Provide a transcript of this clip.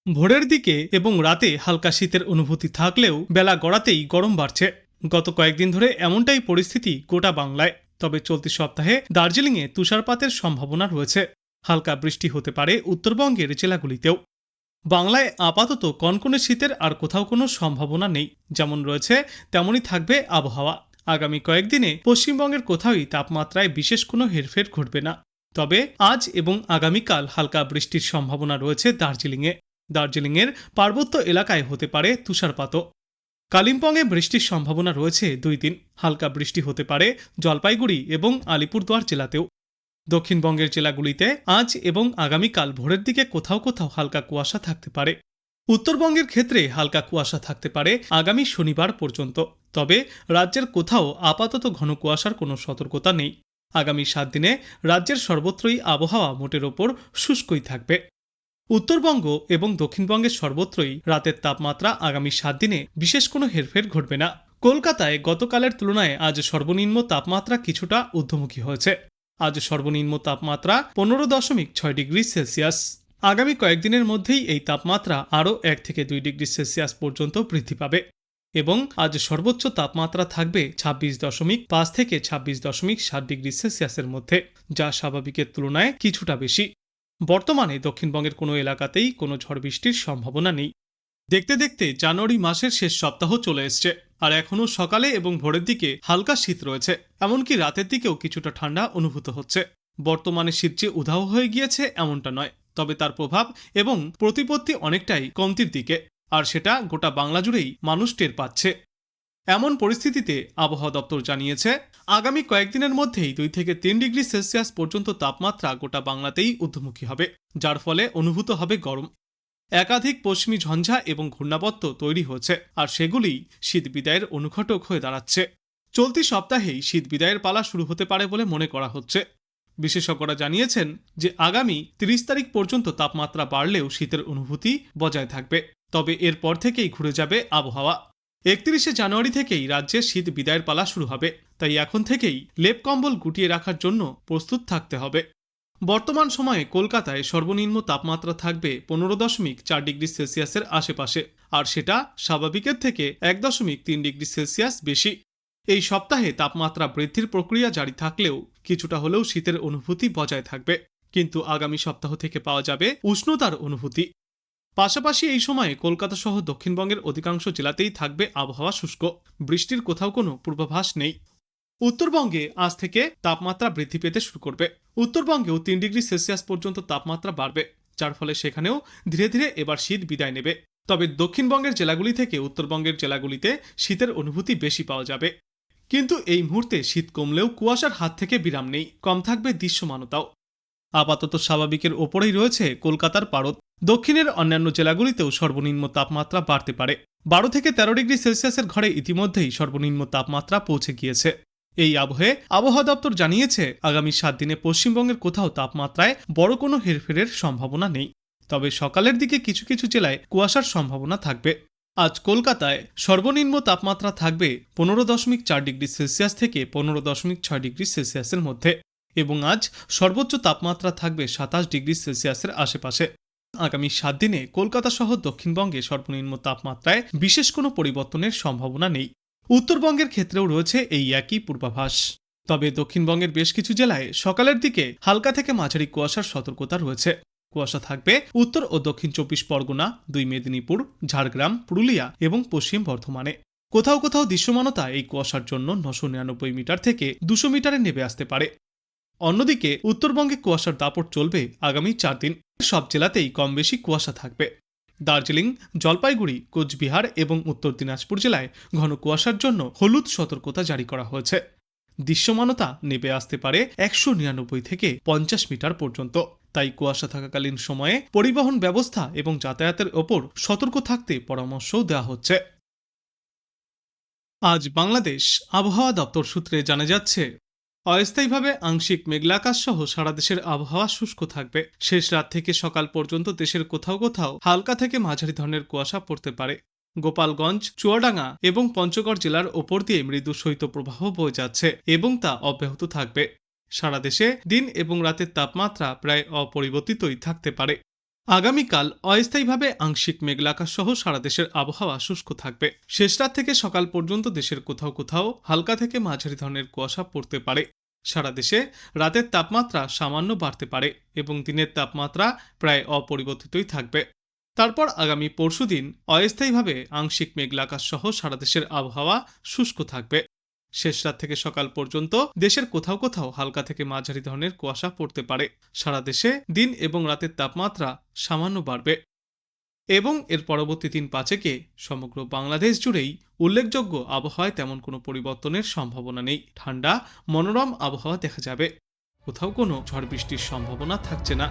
ভোরের দিকে এবং রাতে হালকা শীতের অনুভূতি থাকলেও বেলা গড়াতেই গরম বাড়ছে। গত কয়েকদিন ধরে এমনটাই পরিস্থিতি গোটা বাংলায়। তবে চলতি সপ্তাহে দার্জিলিংয়ে তুষারপাতের সম্ভাবনা রয়েছে। হালকা বৃষ্টি হতে পারে উত্তরবঙ্গের জেলাগুলিতেও। বাংলায় আপাতত কনকনে শীতের আর কোথাও কোনো সম্ভাবনা নেই। যেমন রয়েছে তেমনই থাকবে আবহাওয়া। আগামী কয়েকদিনে পশ্চিমবঙ্গের কোথাওই তাপমাত্রায় বিশেষ কোনো হেরফের ঘটবে না। তবে আজ এবং আগামীকাল হালকা বৃষ্টির সম্ভাবনা রয়েছে দার্জিলিংয়ের পার্বত্য এলাকায় হতে পারে তুষারপাতও। কালিম্পংয়ে বৃষ্টির সম্ভাবনা রয়েছে 2 দিন। হালকা বৃষ্টি হতে পারে জলপাইগুড়ি এবং আলিপুরদুয়ার জেলাতেও। দক্ষিণবঙ্গের জেলাগুলিতে আজ এবং আগামীকাল ভোরের দিকে কোথাও কোথাও হালকা কুয়াশা থাকতে পারে। উত্তরবঙ্গের ক্ষেত্রে হালকা কুয়াশা থাকতে পারে আগামী শনিবার পর্যন্ত। তবে রাজ্যের কোথাও আপাতত ঘন কুয়াশার কোনো সতর্কতা নেই। আগামী 7 দিনে রাজ্যের সর্বত্রই আবহাওয়া মোটের ওপর শুষ্কই থাকবে। উত্তরবঙ্গ এবং দক্ষিণবঙ্গের সর্বত্রই রাতের তাপমাত্রা আগামী 7 দিনে বিশেষ কোনো হেরফের ঘটবে না। কলকাতায় গতকালের তুলনায় আজ সর্বনিম্ন তাপমাত্রা কিছুটা ঊর্ধ্বমুখী হয়েছে। আজ সর্বনিম্ন তাপমাত্রা 15.6 ডিগ্রি সেলসিয়াস। আগামী কয়েকদিনের মধ্যেই এই তাপমাত্রা আরও 1 থেকে 2 ডিগ্রি সেলসিয়াস পর্যন্ত বৃদ্ধি পাবে এবং আজ সর্বোচ্চ তাপমাত্রা থাকবে 26.5 থেকে 26.7 ডিগ্রি সেলসিয়াসের মধ্যে, যা স্বাভাবিকের তুলনায় কিছুটা বেশি। বর্তমানে দক্ষিণবঙ্গের কোনো এলাকাতেই কোনো ঝড় বৃষ্টির সম্ভাবনা নেই। দেখতে দেখতে জানুয়ারি মাসের শেষ সপ্তাহ চলে এসছে, আর এখনও সকালে এবং ভোরের দিকে হালকা শীত রয়েছে। এমনকি রাতের দিকেও কিছুটা ঠান্ডা অনুভূত হচ্ছে। বর্তমানে শীত যে উধাও হয়ে গিয়েছে এমনটা নয়, তবে তার প্রভাব এবং প্রতিপত্তি অনেকটাই কমতির দিকে, আর সেটা গোটা বাংলা জুড়েই মানুষ টের পাচ্ছে। এমন পরিস্থিতিতে আবহাওয়া দপ্তর জানিয়েছে, আগামী কয়েকদিনের মধ্যেই 2 থেকে 3 ডিগ্রি সেলসিয়াস পর্যন্ত তাপমাত্রা গোটা বাংলাতেই ঊর্ধ্বমুখী হবে, যার ফলে অনুভূত হবে গরম। একাধিক পশ্চিমী ঝঞ্ঝা এবং ঘূর্ণাবর্ত তৈরি হয়েছে, আর সেগুলি শীত বিদায়ের অনুঘটক হয়ে দাঁড়াচ্ছে। চলতি সপ্তাহেই শীত বিদায়ের পালা শুরু হতে পারে বলে মনে করা হচ্ছে। বিশেষজ্ঞরা জানিয়েছেন যে আগামী 30 তারিখ পর্যন্ত তাপমাত্রা বাড়লেও শীতের অনুভূতি বজায় থাকবে। তবে এরপর থেকেই ঘুরে যাবে আবহাওয়া। 31শে জানুয়ারি থেকেই রাজ্যে শীত বিদায়ের পালা শুরু হবে, তাই এখন থেকেই লেপ কম্বল গুটিয়ে রাখার জন্য প্রস্তুত থাকতে হবে। বর্তমান সময়ে কলকাতায় সর্বনিম্ন তাপমাত্রা থাকবে 15.4 ডিগ্রি সেলসিয়াসের আশেপাশে, আর সেটা স্বাভাবিকের থেকে 1.3 ডিগ্রি সেলসিয়াস বেশি। এই সপ্তাহে তাপমাত্রা বৃদ্ধির প্রক্রিয়া জারি থাকলেও কিছুটা হলেও শীতের অনুভূতি বজায় থাকবে, কিন্তু আগামী সপ্তাহ থেকে পাওয়া যাবে উষ্ণতার অনুভূতি। পাশাপাশি এই সময়ে কলকাতা সহ দক্ষিণবঙ্গের অধিকাংশ জেলাতেই থাকবে আবহাওয়া শুষ্ক। বৃষ্টির কোথাও কোনো পূর্বাভাস নেই। উত্তরবঙ্গে আজ থেকে তাপমাত্রা বৃদ্ধি পেতে শুরু করবে। উত্তরবঙ্গেও 3 ডিগ্রি সেলসিয়াস পর্যন্ত তাপমাত্রা বাড়বে, যার ফলে সেখানেও ধীরে ধীরে এবার শীত বিদায় নেবে। তবে দক্ষিণবঙ্গের জেলাগুলি থেকে উত্তরবঙ্গের জেলাগুলিতে শীতের অনুভূতি বেশি পাওয়া যাবে। কিন্তু এই মুহূর্তে শীত কমলেও কুয়াশার হাত থেকে বিরাম নেই, কম থাকবে দৃশ্যমানতাও। আপাতত স্বাভাবিকের ওপরেই রয়েছে কলকাতার পারদ। দক্ষিণের অন্যান্য জেলাগুলিতেও সর্বনিম্ন তাপমাত্রা বাড়তে পারে। 12 থেকে 13 ডিগ্রি সেলসিয়াসের ঘরে ইতিমধ্যেই সর্বনিম্ন তাপমাত্রা পৌঁছে গিয়েছে। এই আবহে আবহাওয়া দপ্তর জানিয়েছে, আগামী 7 দিনে পশ্চিমবঙ্গের কোথাও তাপমাত্রায় বড় কোনো হেরফেরের সম্ভাবনা নেই। তবে সকালের দিকে কিছু কিছু জেলায় কুয়াশার সম্ভাবনা থাকবে। আজ কলকাতায় সর্বনিম্ন তাপমাত্রা থাকবে 15.4 ডিগ্রি সেলসিয়াস থেকে 15.6 ডিগ্রি সেলসিয়াসের মধ্যে, এবং আজ সর্বোচ্চ তাপমাত্রা থাকবে 27 ডিগ্রি সেলসিয়াসের আশেপাশে। আগামী 7 দিনে কলকাতা সহ দক্ষিণবঙ্গে সর্বনিম্ন তাপমাত্রায় বিশেষ কোনো পরিবর্তনের সম্ভাবনা নেই। উত্তরবঙ্গের ক্ষেত্রেও রয়েছে এই একই পূর্বাভাস। তবে দক্ষিণবঙ্গের বেশ কিছু জেলায় সকালের দিকে হালকা থেকে মাঝারি কুয়াশার সতর্কতা রয়েছে। কুয়াশা থাকবে উত্তর ও দক্ষিণ 24 পরগনা, 2 মেদিনীপুর, ঝাড়গ্রাম, পুরুলিয়া এবং পশ্চিম বর্ধমানে। কোথাও কোথাও দৃশ্যমানতা এই কুয়াশার জন্য 999 মিটার থেকে 200 মিটারে নেমে আসতে পারে। অন্যদিকে উত্তরবঙ্গে কুয়াশার দাপট চলবে আগামী 4 দিন। সব জেলাতেই কম বেশি কুয়াশা থাকবে। দার্জিলিং, জলপাইগুড়ি, কোচবিহার এবং উত্তর দিনাজপুর জেলায় ঘন কুয়াশার জন্য হলুদ সতর্কতা জারি করা হয়েছে। দৃশ্যমানতা নেমে আসতে পারে 199 থেকে 50 মিটার পর্যন্ত। তাই কুয়াশা থাকাকালীন সময়ে পরিবহন ব্যবস্থা এবং যাতায়াতের ওপর সতর্ক থাকতে পরামর্শও দেওয়া হচ্ছে। আজ বাংলাদেশ আবহাওয়া দপ্তর সূত্রে জানা যাচ্ছে, অস্থায়ীভাবে আংশিক মেঘলা আকাশ সহ সারা দেশের আবহাওয়া শুষ্ক থাকবে। শেষ রাত থেকে সকাল পর্যন্ত দেশের কোথাও কোথাও হালকা থেকে মাঝারি ধরনের কুয়াশা পড়তে পারে। গোপালগঞ্জ, চুয়াডাঙ্গা এবং পঞ্চগড় জেলার ওপর দিয়ে মৃদু শৈত্যপ্রবাহ বয়ে যাচ্ছে এবং তা অব্যাহত থাকবে। সারা দেশে দিন এবং রাতের তাপমাত্রা প্রায় অপরিবর্তিতই থাকতে পারে। আগামীকাল অস্থায়ীভাবে আংশিক মেঘলা আকাশ সহ সারা দেশের আবহাওয়া শুষ্ক থাকবে। শেষ রাত থেকে সকাল পর্যন্ত দেশের কোথাও কোথাও হালকা থেকে মাঝারি ধরনের কুয়াশা পড়তে পারে। সারা দেশে রাতের তাপমাত্রা সামান্য বাড়তে পারে এবং দিনের তাপমাত্রা প্রায় অপরিবর্তিতই থাকবে। তারপর আগামী পরশুদিন অস্থায়ীভাবে আংশিক মেঘলা আকাশ সহ সারা দেশের আবহাওয়া শুষ্ক থাকবে। শেষ রাত থেকে সকাল পর্যন্ত দেশের কোথাও কোথাও হালকা থেকে মাঝারি ধরনের কুয়াশা পড়তে পারে। সারা দেশে দিন এবং রাতের তাপমাত্রা সামান্য বাড়বে এবং এর পরবর্তী ৩-৫-এ সমগ্র বাংলাদেশ জুড়েই উল্লেখযোগ্য আবহাওয়ায় তেমন কোনো পরিবর্তনের সম্ভাবনা নেই। ঠান্ডা মনোরম আবহাওয়া দেখা যাবে, কোথাও কোনো ঝড় বৃষ্টির সম্ভাবনা থাকছে না।